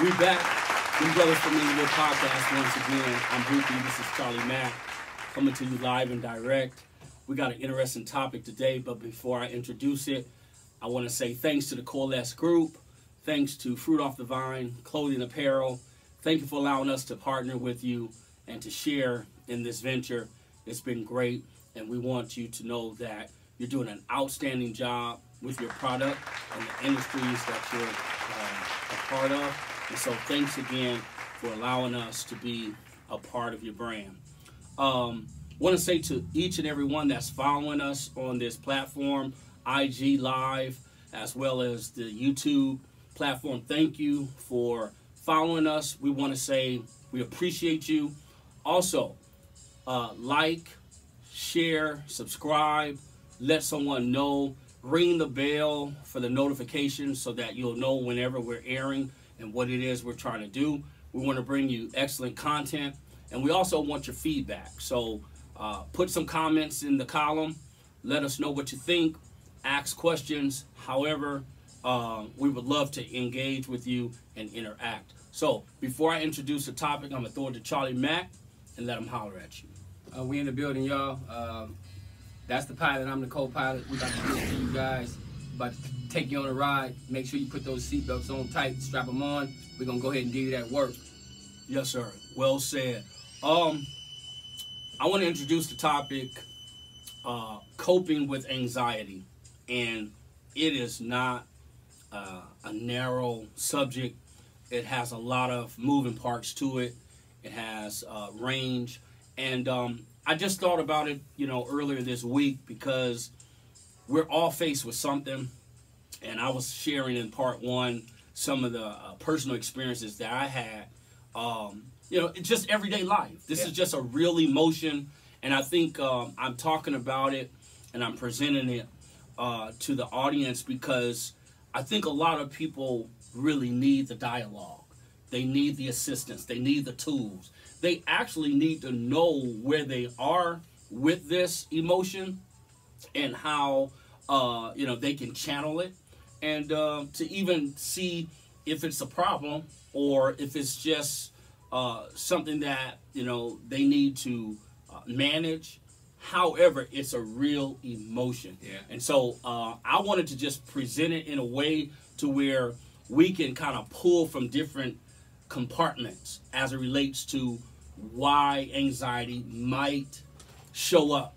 We back. Them Brothers from Inglewood podcast once again. I'm Hoopie. This is Charley Mack coming to you live and direct. We got an interesting topic today, but before I introduce it, I want to say thanks to the Coalesce Group. Thanks to Fruit Off the Vine, Clothing Apparel. Thank you for allowing us to partner with you and to share in this venture. It's been great, and we want you to know that you're doing an outstanding job with your product and the industries that you're a part of. And so thanks again for allowing us to be a part of your brand. Want to say to each and every one that's following us on this platform, IG Live, as well as the YouTube platform, thank you for following us. We want to say we appreciate you. Also, like, share, subscribe, let someone know, ring the bell for the notifications so that you'll know whenever we're airing and what it is we're trying to do. We want to bring you excellent content, and we also want your feedback. So put some comments in the column. Let us know what you think. Ask questions. However, we would love to engage with you and interact. So before I introduce the topic, I'm going to throw it to Charley Mack and let him holler at you. We in the building, y'all. That's the pilot. I'm the co-pilot. We about to get to you guys. About to take you on a ride. Make sure you put those seatbelts on tight. Strap them on. We're going to go ahead and do that work. Yes, sir. Well said. I want to introduce the topic, coping with anxiety. And it is not a narrow subject. It has a lot of moving parts to it. It has range. And I just thought about it, earlier this week because we're all faced with something. And I was sharing in part one some of the personal experiences that I had. It's just everyday life. This is just a real emotion. And I think I'm talking about it and I'm presenting it to the audience because I think a lot of people really need the dialogue. They need the assistance. They need the tools. They actually need to know where they are with this emotion and how, they can channel it and to even see if it's a problem or if it's just something that, they need to manage. However, it's a real emotion. Yeah. And so I wanted to just present it in a way to where we can kind of pull from different compartments as it relates to why anxiety might show up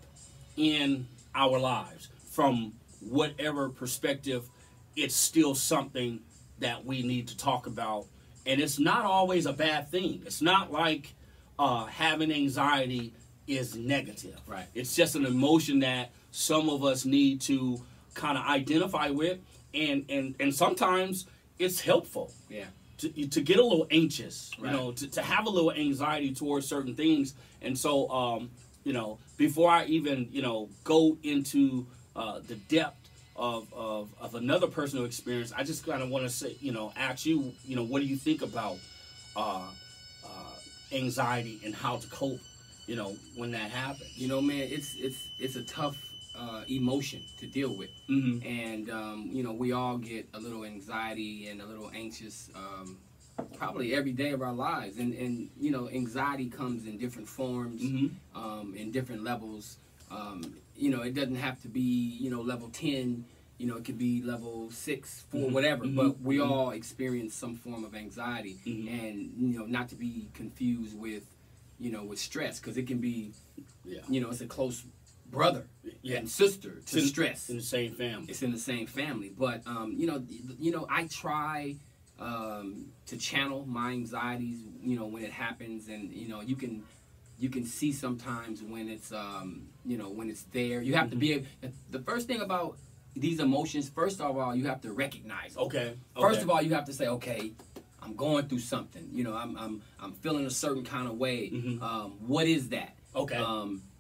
in our lives. From whatever perspective, it's still something that we need to talk about. And it's not always a bad thing. It's not like having anxiety is negative. Right. It's just an emotion that some of us need to kind of identify with. And sometimes it's helpful. Yeah. To get a little anxious, right. To have a little anxiety towards certain things. And so, before I even, go into the depth of another personal experience, I just kind of want to say, ask you, what do you think about anxiety and how to cope, when that happens? Man, it's a tough emotion to deal with. Mm-hmm. And, we all get a little anxiety and a little anxious probably every day of our lives. And anxiety comes in different forms, mm-hmm. In different levels. It doesn't have to be, level 10. It could be level 6, 4, mm-hmm. whatever. Mm-hmm. But we mm-hmm. all experience some form of anxiety. Mm-hmm. And, not to be confused with, with stress. Because it can be, it's a close brother and sister to stress. In the same family. It's in the same family. But, I try to channel my anxieties, when it happens. And, you can see sometimes when it's, when it's there. You have mm-hmm. to be able, the first thing about these emotions, first of all, you have to recognize them. Okay. First of all, you have to say, okay, I'm going through something. I'm feeling a certain kind of way. Mm-hmm. What is that? Okay.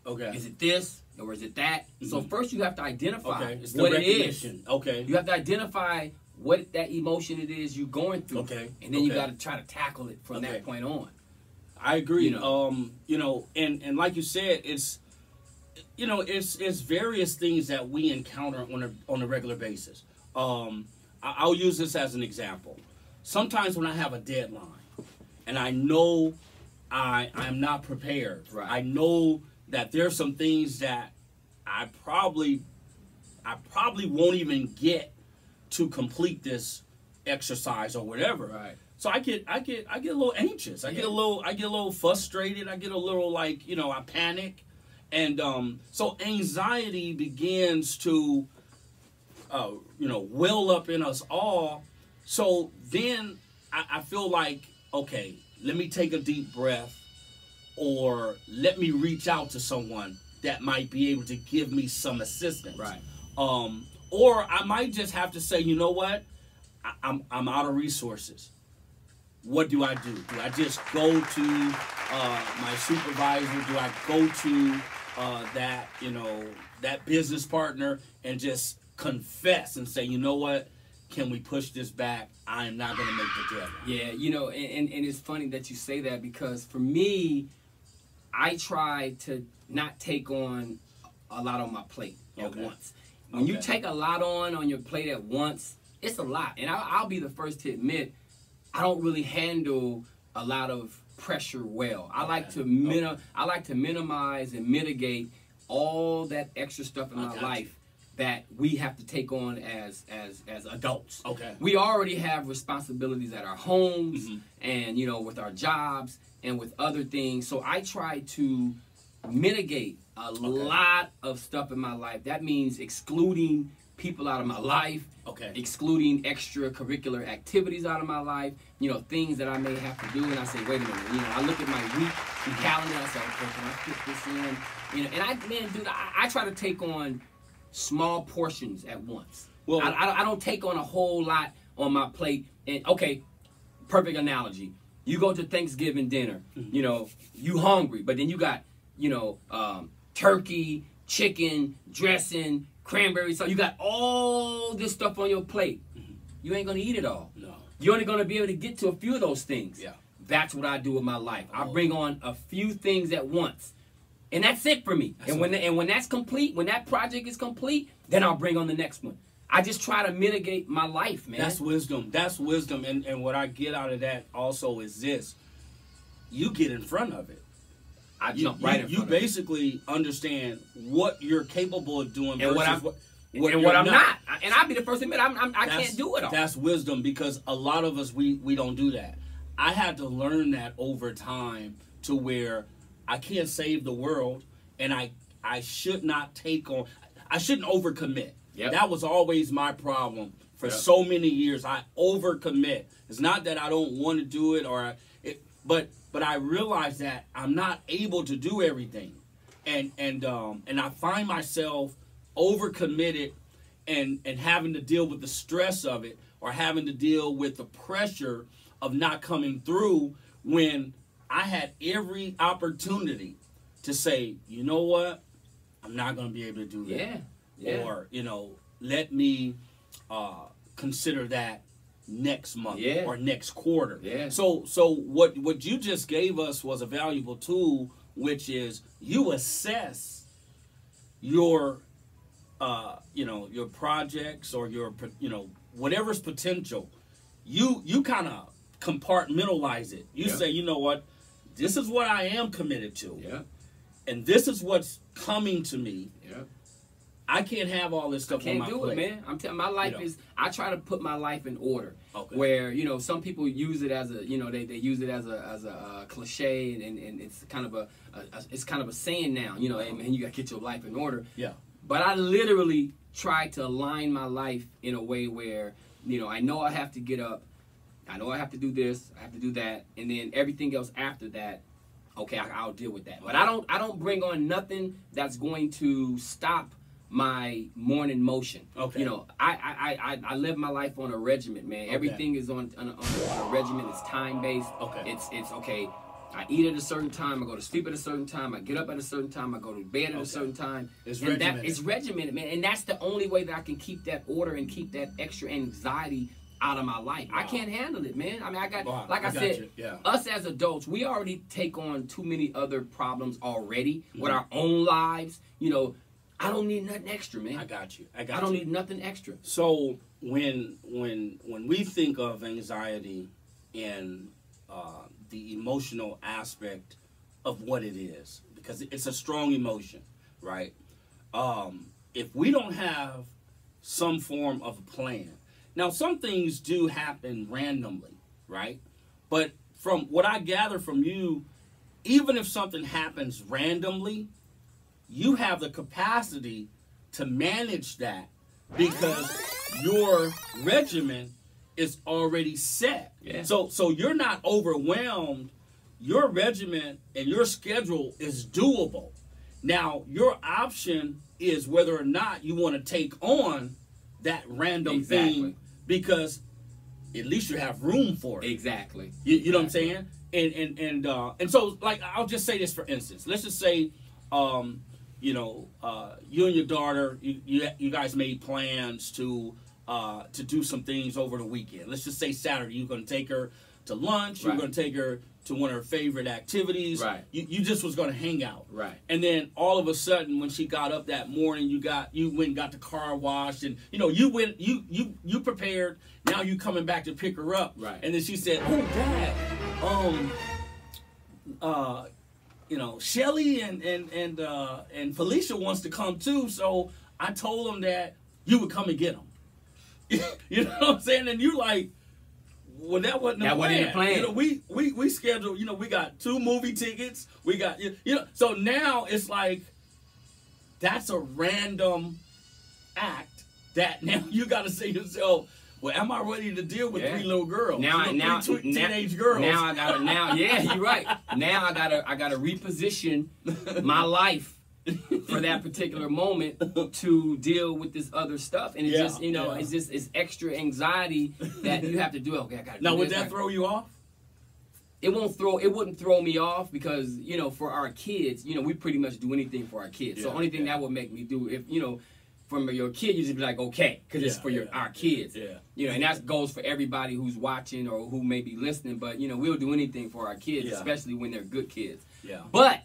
Okay. Is it this or is it that? Mm-hmm. So first you have to identify what it is. Okay. You have to identify what that emotion it is you're going through. Okay. And then you got to try to tackle it from that point on. I agree. And like you said, it's various things that we encounter on a regular basis. I'll use this as an example. sometimes when I have a deadline and I know I'm not prepared, Right. I know that there's some things that I probably won't even get to complete this exercise or whatever. Right. So I get a little anxious. I get a little frustrated. I get a little I panic, and so anxiety begins to well up in us all. So then I feel like, okay, let me take a deep breath, or let me reach out to someone that might be able to give me some assistance. Right. Or I might just have to say, you know what, I'm out of resources. What do I do? Do I just go to my supervisor? Do I go to that business partner and just confess and say, you know what, can we push this back? I am not going to make the deadline. Yeah, and it's funny that you say that, because for me, I try to not take on a lot on my plate at once. When you take a lot on your plate at once, it's a lot. And I'll be the first to admit, I don't really handle a lot of pressure well. I like to minimize and mitigate all that extra stuff in my life that we have to take on as adults. Okay. We already have responsibilities at our homes and with our jobs and with other things. So I try to mitigate a lot of stuff in my life. That means excluding people out of my life, excluding extracurricular activities out of my life, things that I may have to do, and I say, wait a minute, I look at my week calendar and I say, okay, can I fit this in? And I try to take on small portions at once. Well, I don't take on a whole lot on my plate. And okay, perfect analogy. You go to Thanksgiving dinner, you hungry, but then you got, turkey, chicken, dressing, cranberry sauce. You got all this stuff on your plate. You ain't gonna eat it all. No. You're only gonna be able to get to a few of those things. Yeah. That's what I do with my life. I bring on a few things at once. And that's it for me. And when that's complete, when that project is complete, then I'll bring on the next one. I just try to mitigate my life, man. That's wisdom. That's wisdom. And what I get out of that also is this. You get in front of it. I jump right in front of it. You basically understand what you're capable of doing and versus what I'm not. And I'll be the first to admit I can't do it all. That's wisdom, because a lot of us, we don't do that. I had to learn that over time, to where I can't save the world, and I should not I shouldn't overcommit. Yep. That was always my problem for so many years. I overcommit. It's not that I don't want to do it, but I realize that I'm not able to do everything, and I find myself overcommitted and having to deal with the stress of it, or having to deal with the pressure of not coming through, when I had every opportunity to say, you know what, I'm not going to be able to do that. Yeah. Or, let me consider that next month or next quarter. Yeah. So what you just gave us was a valuable tool, which is you assess your your projects, or your whatever's potential. You kind of compartmentalize it. You say, you know what, this is what I am committed to. Yeah. And this is what's coming to me. Yeah. I can't have all this stuff on my plate. Can't do it, man. I'm telling my life is, I try to put my life in order. Okay. Where, some people use it as a, they use it as a cliche, and it's kind of a saying now, hey, man, you got to get your life in order. Yeah. But I literally try to align my life in a way where, I know I have to get up, I know I have to do this, I have to do that, and then everything else after that, okay, I'll deal with that. But I don't bring on nothing that's going to stop my morning motion. Okay. I live my life on a regiment, man. Okay. Everything is on a regiment. It's time based. Okay. It's okay. I eat at a certain time. I go to sleep at a certain time. I get up at a certain time. I go to bed at a certain time. It's regimented. It's regimented, man. And that's the only way that I can keep that order and keep that extra anxiety out of my life. Wow. I can't handle it, man. I mean, I said, us as adults, we already take on too many other problems already with our own lives. I don't need nothing extra, man. I got you. I don't need nothing extra. So when we think of anxiety and the emotional aspect of what it is, because it's a strong emotion, right? If we don't have some form of a plan, now some things do happen randomly, right? But from what I gather from you, even if something happens randomly, you have the capacity to manage that because your regimen is already set. Yeah. So you're not overwhelmed. Your regimen and your schedule is doable. Now, your option is whether or not you want to take on that random thing, because at least you have room for it. Exactly. You know what I'm saying? And so, like, I'll just say this for instance. Let's just say, you and your daughter, you guys made plans to do some things over the weekend. Let's just say Saturday, you're going to take her to lunch. You're going to take her to one of her favorite activities. Right. You just was going to hang out. Right. And then all of a sudden, when she got up that morning, you went and got the car washed, and you prepared. Now you coming back to pick her up. Right. And then she said, "Oh, Dad, Shelly and Felicia wants to come too, so I told them that you would come and get them." You know what I'm saying? And you like, well, that wasn't the plan. We scheduled, we got 2 movie tickets. We got, so now it's like, that's a random act that now you got to say to yourself, well, am I ready to deal with 3 little girls? Teenage girls. Yeah, you're right. Now I gotta reposition my life for that particular moment to deal with this other stuff, and it's extra anxiety that you have to do. Okay, I gotta. Now, would that throw you off? It wouldn't throw me off because for our kids, we pretty much do anything for our kids. So the only thing that would make me do if from your kid, you just be like, okay, because it's for our kids. Yeah. And that goes for everybody who's watching or who may be listening. But we'll do anything for our kids, especially when they're good kids. Yeah. But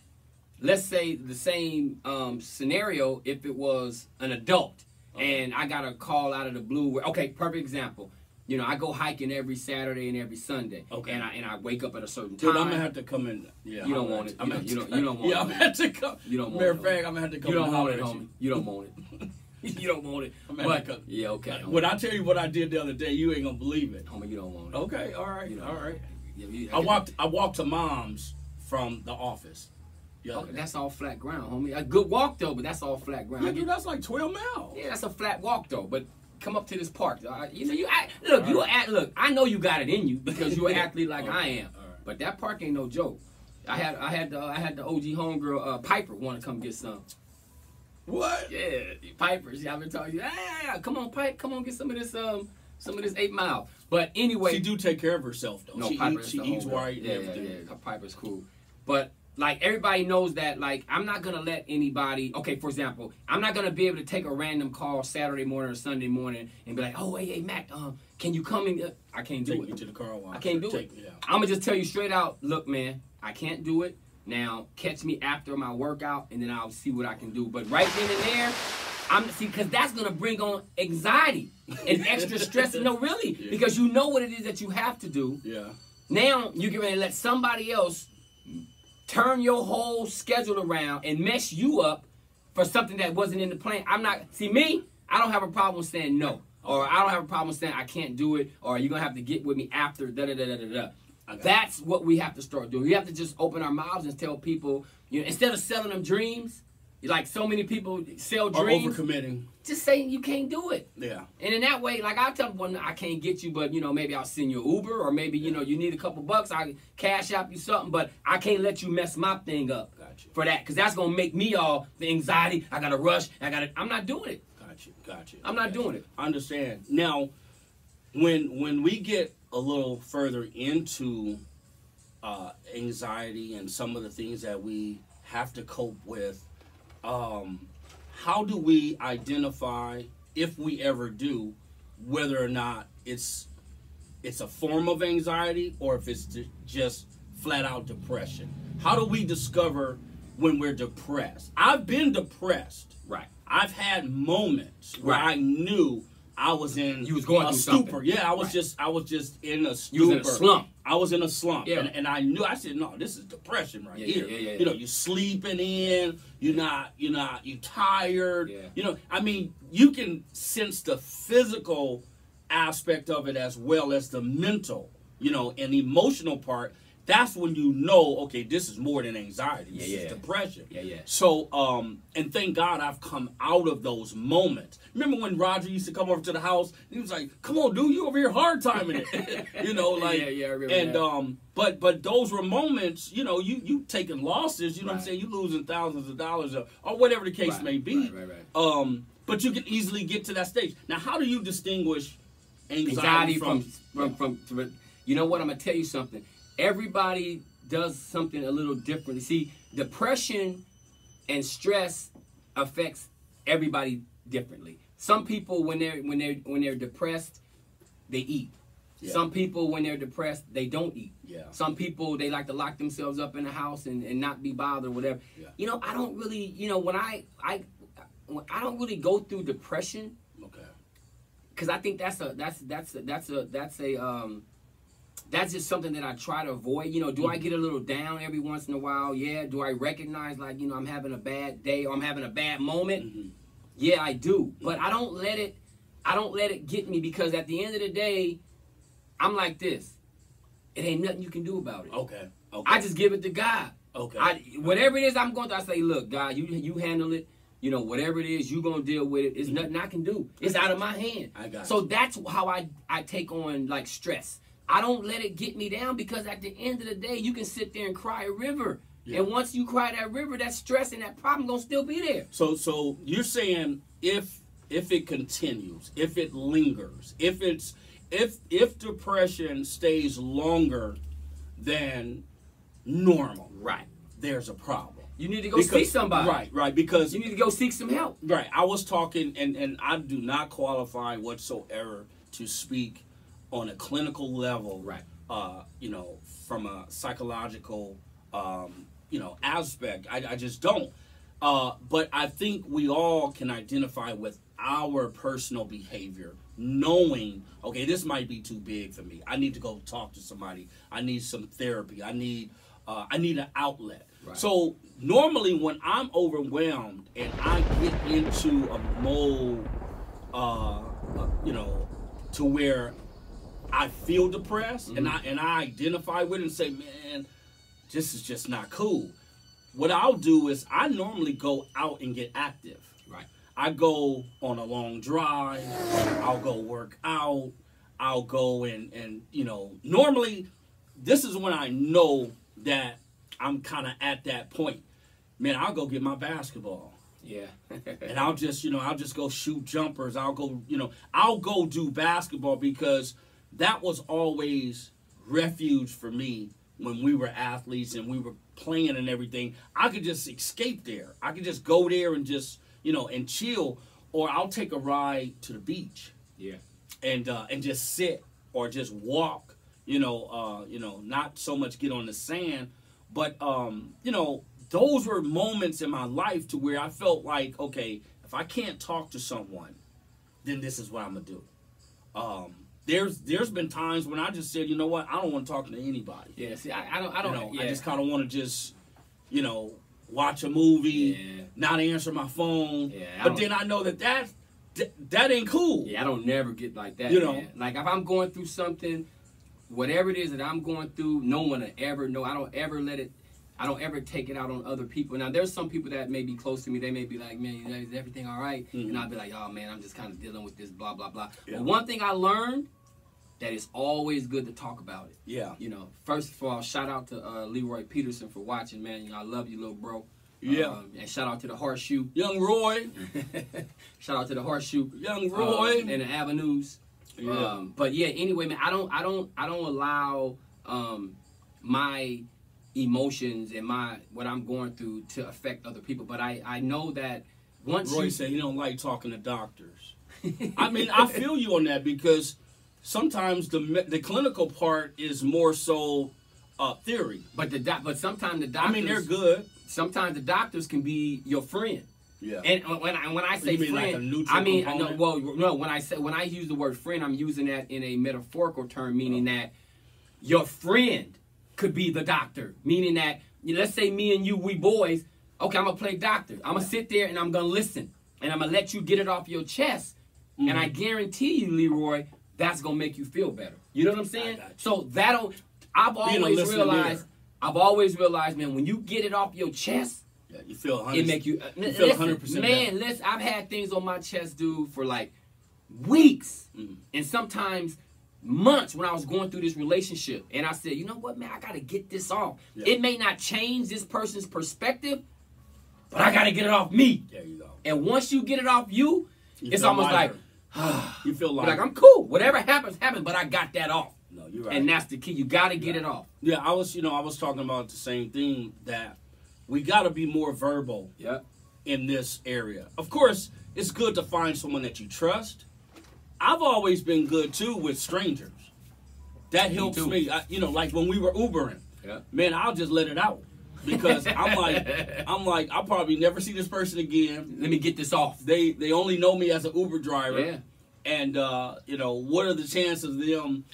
let's say the same scenario if it was an adult and I got a call out of the blue. Okay, perfect example. I go hiking every Saturday and every Sunday. Okay. And I wake up at a certain time. Dude, I'm gonna have to come in. Yeah. You don't want it. You don't want it. Yeah, I'm gonna have to come. You don't want it. Matter of fact, I'm gonna have to come. You don't want it, homie. You don't want it. You don't want it. Yeah, okay. Homie. When I tell you what I did the other day, you ain't gonna believe it. Homie, you don't want it. Okay, all right, all right. Yeah, I walked to Mom's from the office. Okay, that's all flat ground, homie. A good walk though, but that's all flat ground. Yeah, dude, that's like 12 miles. Yeah, that's a flat walk though, but come up to this park. Look, I know you got it in you because you're an athlete like I am. But that park ain't no joke. I had the OG homegirl Piper want to come get some. What? Yeah, Piper. I've been talking. Hey, come on, Pipe. Come on, get some of this 8 Mile. But anyway, she do take care of herself though. No, she eats right. Yeah. Piper's cool. But like everybody knows that like I'm not gonna let anybody. Okay, for example, I'm not gonna be able to take a random call Saturday morning or Sunday morning and be like, oh hey Mac, can you come in? I can't do it. Take me to the car wash. I can't do it. I'm gonna just tell you straight out. Look, man, I can't do it. Now catch me after my workout and then I'll see what I can do. But right then and there, because that's gonna bring on anxiety and extra stress. No, really, because you know what it is that you have to do. Yeah. Now you get ready to let somebody else turn your whole schedule around and mess you up for something that wasn't in the plan. I don't have a problem saying no. Or I don't have a problem saying I can't do it, or you're going to have to get with me after, da-da-da-da-da-da. That's what we have to start doing. We have to just open our mouths and tell people, instead of selling them dreams, like so many people sell dreams. Or overcommitting. Just saying you can't do it. Yeah. And in that way, like I'll tell them, I can't get you, but maybe I'll send you an Uber, or maybe you need a couple bucks, I cash out you something, but I can't let you mess my thing up for that, because that's gonna make me all the anxiety. I gotta rush. I'm not doing it. Got you. I'm not doing it. I understand. Now, when we get a little further into anxiety and some of the things that we have to cope with, how do we identify, if we ever do, whether or not it's a form of anxiety or if it's just flat out depression? How do we discover when we're depressed? I've been depressed. Right. I've had moments where I knew I was in You was going a through stupor. something. Yeah, I was Right. just in a stupor. You was in a slump. I was in a slump. Yeah. And I knew, I said, no, this is depression right here. Yeah. You know, you're sleeping in, you're tired. Yeah. You know, I mean, you can sense the physical aspect of it as well as the mental, you know, and emotional part. That's when you know, okay, this is more than anxiety. This is depression. Yeah. So, and thank God I've come out of those moments. Remember when Roger used to come over to the house? He was like, "Come on, dude, you over here hard timing it," you know, like. Yeah, I remember and that. but those were moments, you know, you taking losses, you know what I'm saying? You losing thousands of dollars or whatever the case may be. Right. But you can easily get to that stage. Now, how do you distinguish Anxiety from you know what? I'm gonna tell you something. Everybody does something a little differently. See, depression and stress affects everybody differently. Some people, when they're depressed, they eat. Yeah. Some people, when they're depressed, they don't eat. Yeah. Some people, they like to lock themselves up in the house and not be bothered or whatever. Yeah. You know, I don't really, you know, when I don't really go through depression. Okay. Because I think that's just something that I try to avoid. You know, do I get a little down every once in a while? Yeah. Do I recognize, like, you know, I'm having a bad day or I'm having a bad moment? Mm-hmm. Yeah, I do. But I don't let it get me, because at the end of the day, I'm like this. It ain't nothing you can do about it. Okay. I just give it to God. Okay. Whatever it is I'm going through, I say, look, God, you handle it. You know, whatever it is, you gonna deal with it. It's nothing I can do. It's out of my hand. I got so you. That's how I take on, like, stress. I don't let it get me down, because at the end of the day, you can sit there and cry a river. Yeah. And once you cry that river, that stress and that problem gonna still be there. So you're saying if it continues, if it lingers, if depression stays longer than normal, right, there's a problem. You need to go see somebody. Right, because you need to go seek some help. Right. I was talking, and I do not qualify whatsoever to speak on a clinical level, right? You know, from a psychological, you know, aspect. I just don't. But I think we all can identify with our personal behavior, knowing, okay, this might be too big for me. I need to go talk to somebody. I need some therapy. I need an outlet. Right. So normally when I'm overwhelmed and I get into a mode, you know, to where I feel depressed, mm-hmm. and I identify with it and say, man, this is just not cool. What I'll do is I normally go out and get active. Right. I go on a long drive. I'll go work out. I'll go and you know, normally this is when I know that I'm kind of at that point. Man, I'll go get my basketball. Yeah. And I'll just go shoot jumpers. I'll go do basketball, because that was always refuge for me when we were athletes and we were playing and everything. I could just escape there. I could just go there and just, you know, and chill, or I'll take a ride to the beach. Yeah. And just sit or just walk, you know, not so much get on the sand, but you know, those were moments in my life to where I felt like, okay, if I can't talk to someone, then this is what I'm gonna do. There's been times when I just said, you know what, I don't want to talk to anybody. Yeah, see, I don't. You know, I just kind of want to just, you know, watch a movie, not answer my phone. Yeah, but then I know that ain't cool. Yeah, I don't never get like that. You know, man. Like if I'm going through something, whatever it is that I'm going through, no one will ever know. I don't ever take it out on other people. Now, there's some people that may be close to me. They may be like, man, is everything all right? Mm-hmm. And I'll be like, oh, man, I'm just kind of dealing with this, blah, blah, blah. Yeah. But one thing I learned, that it's always good to talk about it. Yeah. You know, first of all, shout out to Leroy Peterson for watching, man. You know, I love you, little bro. Yeah. And shout out to the Horseshoe. Young Roy. Shout out to the Horseshoe. Young Roy. And the Avenues. Yeah. But yeah, anyway, man, I don't allow my emotions and what I'm going through to affect other people. But I know that once Roy said he don't like talking to doctors. I mean, I feel you on that, because sometimes the clinical part is more so theory. But sometimes the doctors, I mean, they're good. Sometimes the doctors can be your friend. Yeah. And when I say friend, like a neutral I mean component? no. When I use the word friend, I'm using that in a metaphorical term, meaning that your friend could be the doctor, meaning that let's say me and you, we boys. Okay, I'm gonna play doctor. I'm gonna sit there and I'm gonna listen, and I'm gonna let you get it off your chest, and I guarantee you, Leroy, that's gonna make you feel better. You know what I'm saying? So I've always realized, man, when you get it off your chest, you feel 100%. It make you you feel 100%. Man, listen, I've had things on my chest, dude, for like weeks and sometimes months when I was going through this relationship, and I said, you know what, man, I gotta get this off. Yeah. It may not change this person's perspective, but I gotta get it off me. There you go. And once you get it off you, it's almost lighter. like you feel like I'm cool. Whatever happens, but I got that off. No, you're right. And that's the key. You gotta get it off. Yeah, I was talking about the same thing, that we gotta be more verbal in this area. Of course, it's good to find someone that you trust. I've always been good too with strangers. That helps me. Like when we were Ubering, man, I'll just let it out. Because I'm like, I'll probably never see this person again. Let me get this off. They only know me as an Uber driver. Yeah. And what are the chances of them,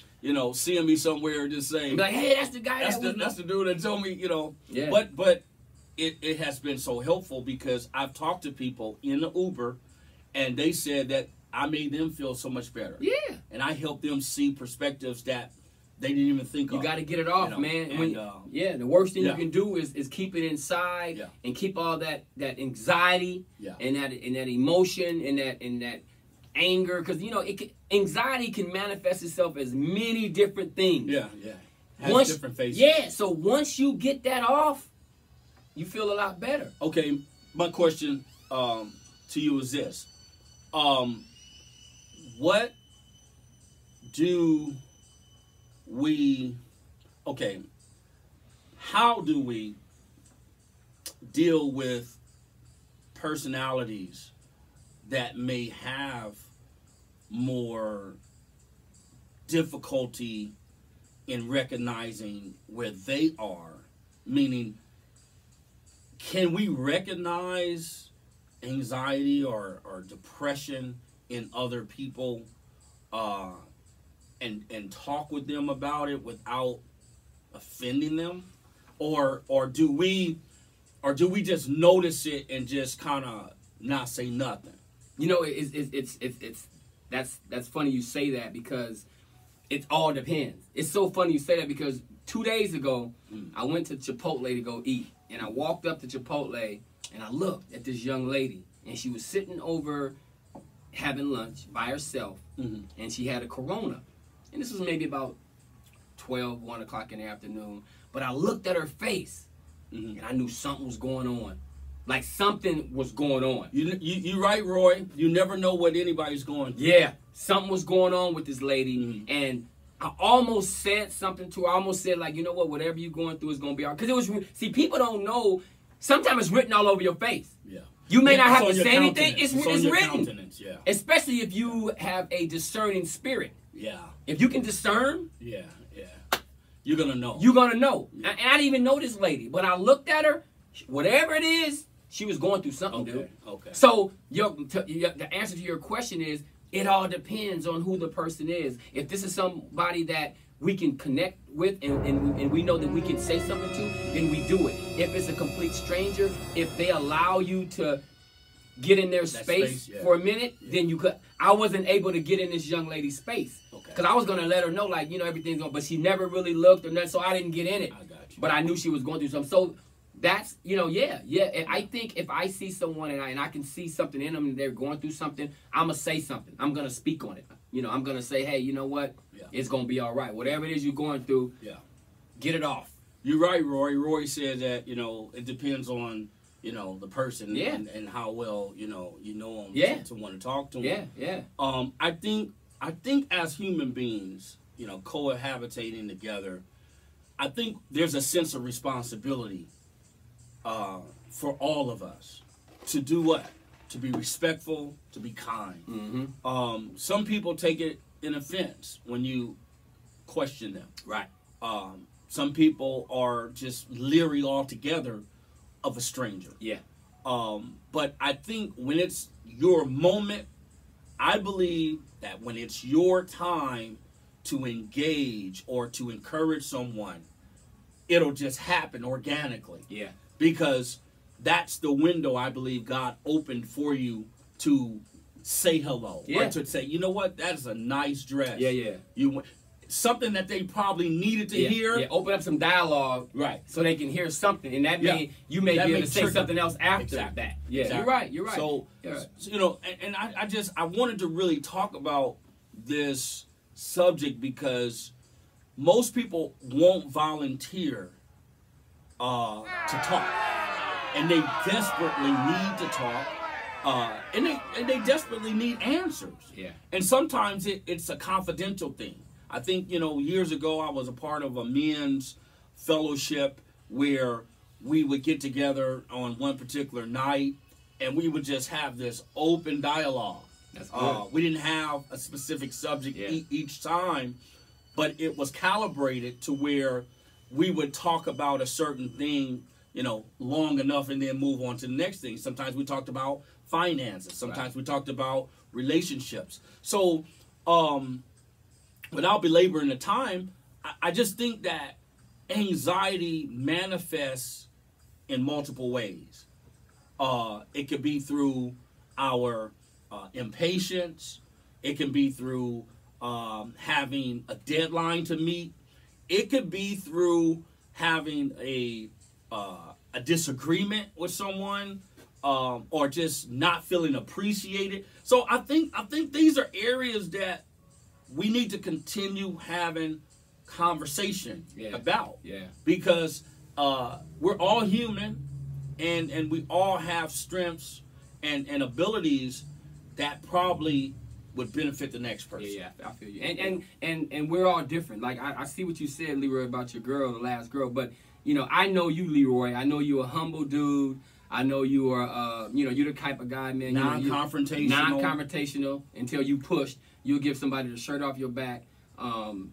seeing me somewhere and just saying, like, hey, that's the guy. That's the dude that told me, Yeah. But it has been so helpful because I've talked to people in the Uber, and they said that I made them feel so much better. Yeah. And I helped them see perspectives that they didn't even think of. You got to get it off, man. And, the worst thing you can do is keep it inside and keep all that anxiety and that emotion and that anger, because anxiety can manifest itself as many different things. Yeah. Has different faces. Yeah. So once you get that off, you feel a lot better. Okay, my question to you is this: what do we? Okay, how do we deal with personalities that may have more difficulty in recognizing where they are? Meaning, can we recognize anxiety or depression in other people and talk with them about it without offending them? Or do we just notice it and just kind of not say nothing? That's funny you say that, because it all depends. It's so funny you say that because 2 days ago, I went to Chipotle to go eat. And I walked up to Chipotle, and I looked at this young lady. And she was sitting over having lunch by herself. And she had a Corona. And this was maybe about 1 o'clock in the afternoon. But I looked at her face, and I knew something was going on. Like something was going on. You right, Roy. You never know what anybody's going through. Yeah, something was going on with this lady. And I almost said something to her. I almost said, like, you know what, whatever you're going through is going to be all right. Because people don't know. Sometimes it's written all over your face. Yeah. You may not have to say anything. It's written. Yeah. Especially if you have a discerning spirit. Yeah. If you can discern. Yeah. You're going to know. You're going to know. Yeah. And I didn't even know this lady. But I looked at her. Whatever it is, she was going through something, dude. Okay. So the answer to your question is, it all depends on who the person is. If this is somebody that we can connect with and we know that we can say something to, then we do it. If it's a complete stranger, if they allow you to get in their space for a minute, then you could. I wasn't able to get in this young lady's space. Because I was going to let her know, like, everything's going, but she never really looked or nothing, so I didn't get in it. I got you. But I knew she was going through something. So that's, And I think if I see someone and I can see something in them and they're going through something, I'm going to say something. I'm going to speak on it. I'm going to say, hey, you know what? Yeah. It's going to be all right. Whatever it is you're going through, get it off. You're right, Roy. Roy said that, it depends on, the person and how well, you know them to want to talk to them. Yeah. I think as human beings, cohabitating together, I think there's a sense of responsibility for all of us to do what? To be respectful, to be kind. Some people take it in offense when you question them. Right. Some people are just leery altogether of a stranger. Yeah. But I think when it's your moment, I believe that when it's your time to engage or to encourage someone, it'll just happen organically. Yeah. Because that's the window I believe God opened for you to say hello. Yeah. Or to say, you know what, that is a nice dress. Yeah, yeah. Something that they probably needed to hear. Yeah, open up some dialogue, right, so they can hear something, and that means you may be able to say something else after that. Yeah, exactly. You're right. So, you know, and I wanted to really talk about this subject because most people won't volunteer to talk, and they desperately need to talk, and they desperately need answers. Yeah, and sometimes it's a confidential thing. I think, you know, years ago I was a part of a men's fellowship where we would get together on one particular night and we would just have this open dialogue. That's good. We didn't have a specific subject each time, but it was calibrated to where we would talk about a certain thing, you know, long enough and then move on to the next thing. Sometimes we talked about finances. Sometimes we talked about relationships. So, without belaboring the time, I just think that anxiety manifests in multiple ways. It could be through our impatience. It can be through having a deadline to meet. It could be through having a disagreement with someone, or just not feeling appreciated. So I think these are areas that we need to continue having conversation about. Yeah. Because we're all human, and we all have strengths and abilities that probably would benefit the next person. Yeah, I feel you. And we're all different. Like I see what you said, Leroy, about your girl, the last girl. But you know, I know you, Leroy. I know you're a humble dude. I know you are, you know, you're the type of guy, man. Non-confrontational. Non-confrontational until you pushed. You'll give somebody the shirt off your back.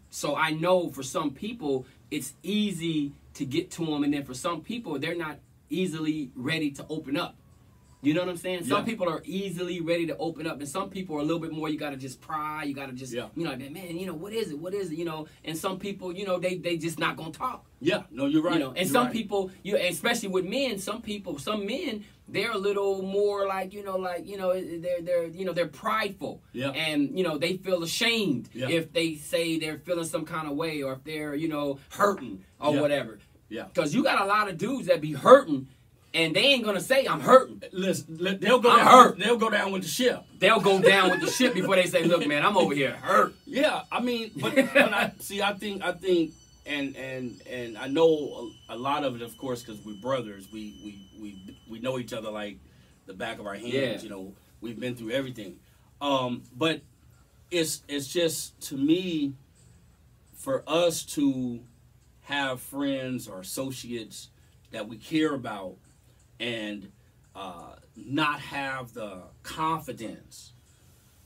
So I know for some people, it's easy to get to them. And then for some people, they're not easily ready to open up. You know what I'm saying? Some people are easily ready to open up, and some people are a little bit more, you got to just pry, you got to just, you know, man, you know, what is it, you know? And some people, you know, they just not going to talk. Yeah, no, you're right. You know, and some people, especially with men, some men, they're a little more like, they're prideful. Yeah. And, you know, they feel ashamed if they say they're feeling some kind of way, or if they're, you know, hurting or whatever. Yeah. Because you got a lot of dudes that be hurting, and they ain't gonna say I'm hurting. Listen, they'll go down. They'll go down with the ship. They'll go down with the ship before they say, "Look, man, I'm over here hurt." Yeah, I mean, but I think, and I know a lot of it, of course, because we're brothers. We know each other like the back of our hands. Yeah. You know, we've been through everything. But it's just, to me, for us to have friends or associates that we care about, and not have the confidence,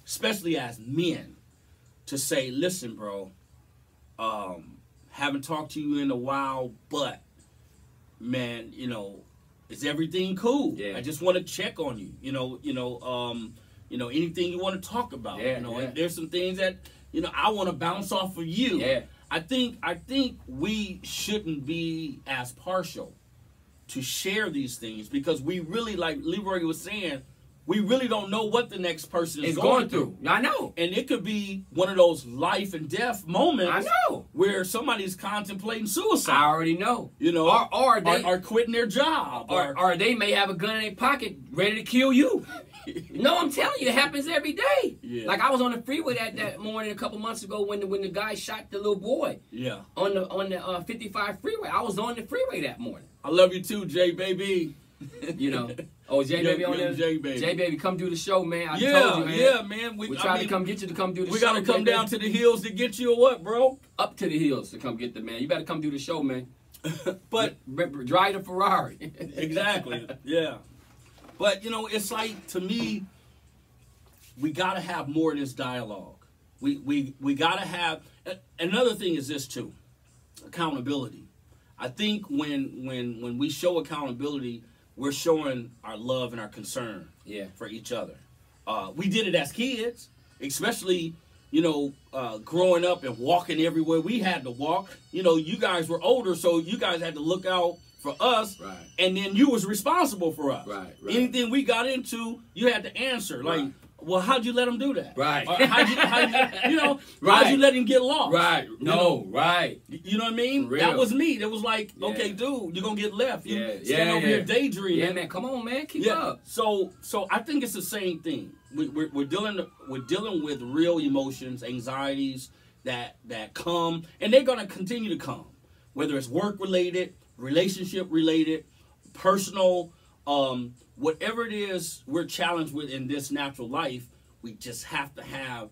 especially as men, to say, listen, bro, haven't talked to you in a while, but, man, you know, is everything cool? Yeah. I just want to check on you. You know, anything you want to talk about. Yeah, you know, and there's some things that, you know, I want to bounce off of you. Yeah. I think we shouldn't be as partial to share these things, because we really, like Leroy was saying, we really don't know what the next person is going through. I know. And it could be one of those life and death moments. I know. Where somebody's contemplating suicide. I already know. You know, or they are quitting their job. Or they may have a gun in their pocket ready to kill you. No, I'm telling you, it happens every day. Yeah. Like, I was on the freeway that morning a couple months ago when the guy shot the little boy. Yeah. On the 55 freeway. I was on the freeway that morning. I love you too, J baby. You know. Oh, J baby on there. J baby. J baby, come do the show, man. I told you, man. Yeah, man. We tried to come get you to come do the show. We gotta come down to the hills to get you, or what, bro? Up to the hills to come get the man. You better come do the show, man. But drive the Ferrari. Exactly. Yeah. But, you know, it's like, to me, we got to have more of this dialogue. We got to have, another thing is this too, accountability. I think when we show accountability, we're showing our love and our concern for each other. We did it as kids, especially, you know, growing up and walking everywhere we had to walk. You know, you guys were older, so you guys had to look out for us, and then you was responsible for us. Anything we got into, you had to answer. Like, well, how'd you let him do that? Or how'd you let him get lost? No, You know what I mean? That was me. That was like, okay, dude, you're gonna get left. You stand over here daydreaming. Yeah, man, come on, man, keep up. So I think it's the same thing. We're dealing with real emotions, anxieties that come, and they're gonna continue to come, whether it's work related, relationship related, personal. Whatever it is we're challenged with in this natural life, we just have to have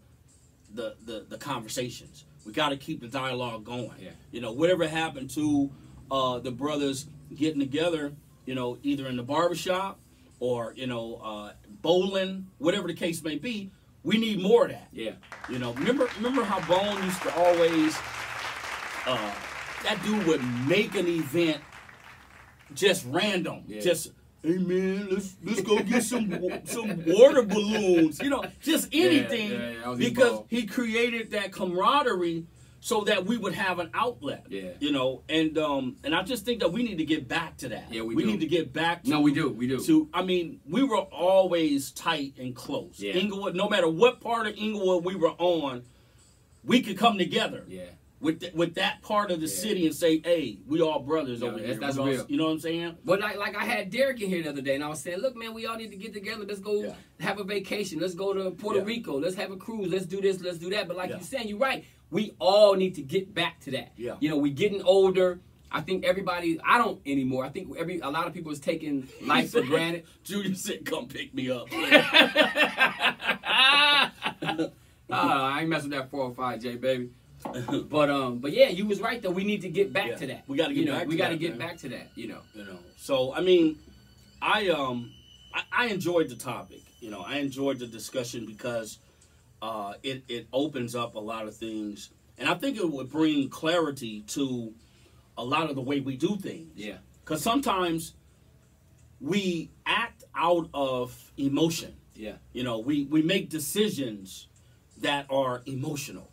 the conversations. We got to keep the dialogue going. You know, whatever happened to the brothers getting together, you know, either in the barbershop or, you know, bowling, whatever the case may be, we need more of that. You know, remember how Bone used to always, that dude would make an event just random, just, hey man, let's go get some water balloons. You know, just anything, because he created that camaraderie so that we would have an outlet. You know, and I just think that we need to get back to that. We need to get back to. No, we do. I mean, we were always tight and close. Inglewood, no matter what part of Inglewood we were on, we could come together. With that part of the city and say, hey, we all brothers over here. That's real. You know what I'm saying? But like I had Derek in here the other day, and I was saying, look, man, we all need to get together. Let's go have a vacation. Let's go to Puerto Rico. Let's have a cruise. Let's do this. Let's do that. But like you're saying, you're right. We all need to get back to that. You know, we're getting older. I think everybody, I don't anymore. I think a lot of people is taking life for granted. Junior said, come pick me up. I ain't messing with that 405J, baby. But yeah, you was right though. We need to get back to that. We got to get back. We got to get back to that. You know. So I mean, I enjoyed the topic. You know, I enjoyed the discussion because it opens up a lot of things, and I think it would bring clarity to a lot of the way we do things. Because sometimes we act out of emotion. You know, we make decisions that are emotional.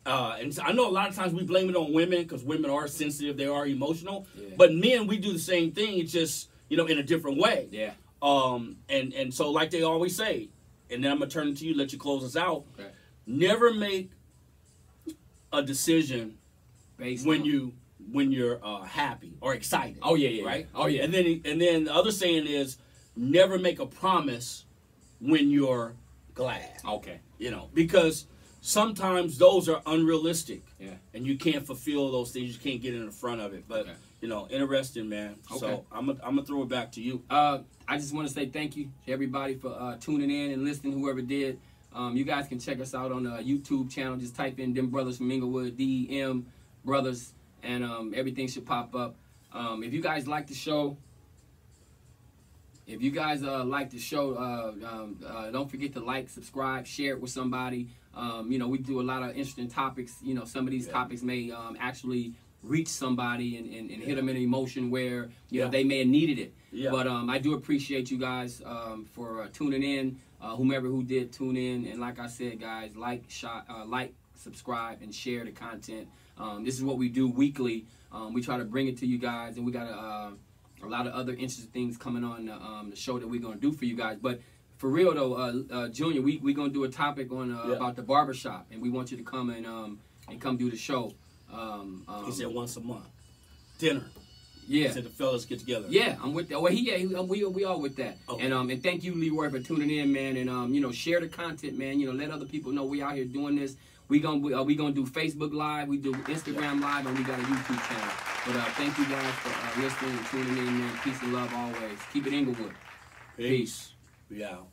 And so I know a lot of times we blame it on women because women are sensitive, they are emotional. But men, we do the same thing, it's just, you know, in a different way. And so like they always say, and then I'm going to turn it to you, let you close us out. Never make a decision when you're happy or excited. Right? And then the other saying is, never make a promise when you're glad. You know, because sometimes those are unrealistic, and you can't fulfill those things. You can't get in the front of it. But you know, interesting, man. So I'm gonna throw it back to you. I just want to say thank you to everybody for tuning in and listening. Whoever did, you guys can check us out on the YouTube channel. Just type in "Them Brothers from Inglewood," DEM Brothers, and everything should pop up. If you guys like the show. If you guys like the show, don't forget to like, subscribe, share it with somebody. You know, we do a lot of interesting topics. You know, some of these topics may actually reach somebody and hit them in an emotion where, you know, they may have needed it. But I do appreciate you guys for tuning in, whomever who did tune in. And like I said, guys, like, subscribe, and share the content. This is what we do weekly. We try to bring it to you guys, and we got a lot of other interesting things coming on the show that we're going to do for you guys. But for real, though, Junior, we're going to do a topic on about the barbershop, and we want you to come and come do the show. He said once a month. Dinner. Yeah. He said the fellas get together. Yeah, I'm with that. Well, we all with that. And thank you, Leroy, for tuning in, man. And, you know, share the content, man. You know, let other people know we out here doing this. We gonna do Facebook Live, we do Instagram Live, and we got a YouTube channel. But thank you guys for listening and tuning in, man. Peace and love always. Keep it Inglewood. Peace. We out.